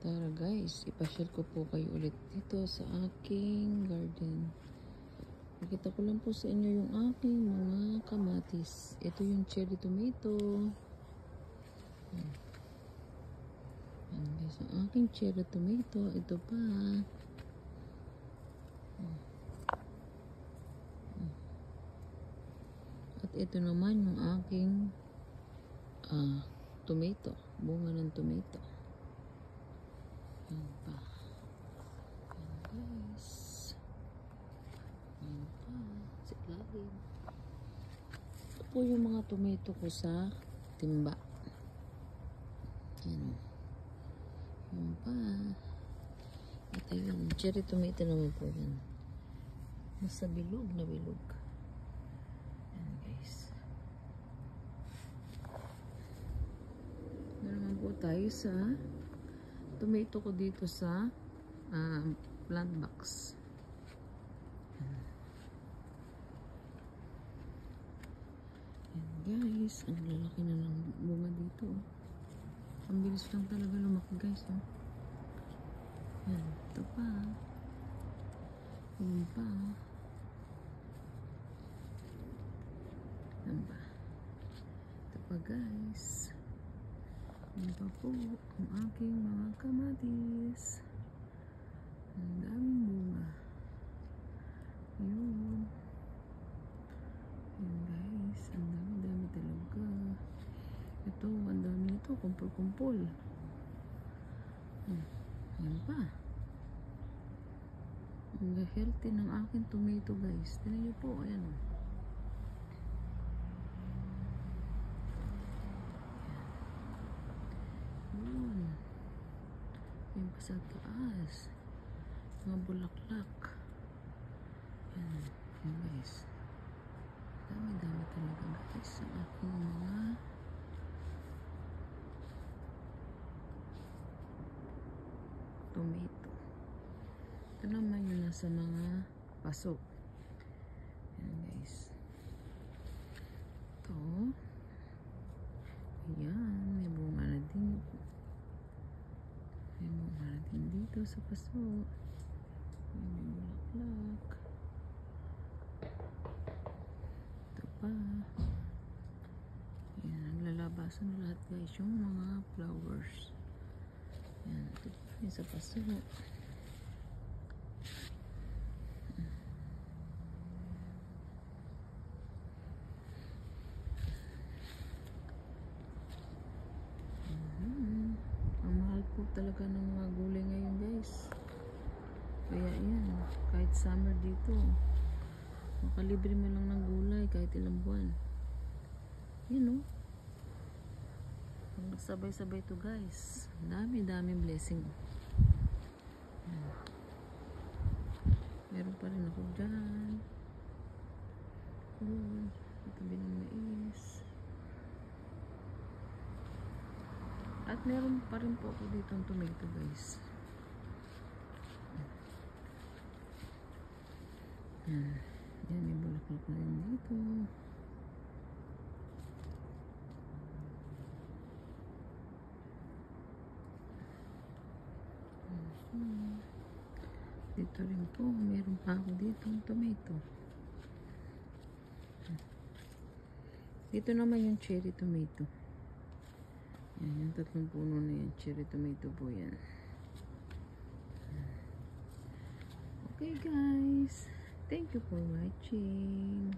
Tara guys, ipasyal ko po kayo ulit dito sa aking garden. Nakita ko lang po sa inyo yung aking mga kamatis. Ito yung cherry tomato. Ayan guys, ang aking cherry tomato. Ito pa. At ito naman yung aking tomato. Bunga ng tomato. Ayan pa. Ayan guys. Ayan pa. Sa ilalim. Ito po yung mga tomato ko sa timba. Ayan. Ayan pa. Ito yung cherry tomato naman po yan. Nasa bilog na bilog. Ayan guys. Ito naman po tayo sa tomato ko dito sa plant box. Ayan guys, ang lalaki na ng bunga dito. Ang bilis lang talaga lumaki guys. Ayan, ito pa. Ayan pa. Ayan pa. Ito pa guys. Ayan pa po ang aking mga kamatis. Ang daming bunga. Ayun. Ayan guys. Ang dami talaga. Ito, ang dami nito. Kumpul-kumpul. Ayan pa. Ang healthy ng aking tomato guys. Tignan nyo po. Ayan o. Ayan pa sa taas. Mga bulaklak. Ayan. Ayan guys. Dami talaga guys ang aking mga tomato. Ito naman yung nasa mga paso. Ayan guys. Ito. Ayan. May bunga na din. May bunga na din dito sa paso. May bulaklak. Ito pa. Ayan. Naglalabasan na lahat guys yung mga flowers. Ayan. Ito pa yung sa paso. Talaga ng mga gulay ngayon guys, kaya yan, kahit summer dito makalibre mo lang ng gulay kahit ilang buwan. Yun o, sabay-sabay to guys, daming blessing. Yan. Meron pa rin ako dyan. Tabi ng mais. At meron pa rin po ako dito ang tomato guys. Yan, may bulaklak na rin dito. Dito rin po, meron pa ako dito ang tomato. Dito naman yung cherry tomato. Yan, yung tatlong puno na yan. Cherry tomato po yan. Okay guys. Thank you for watching.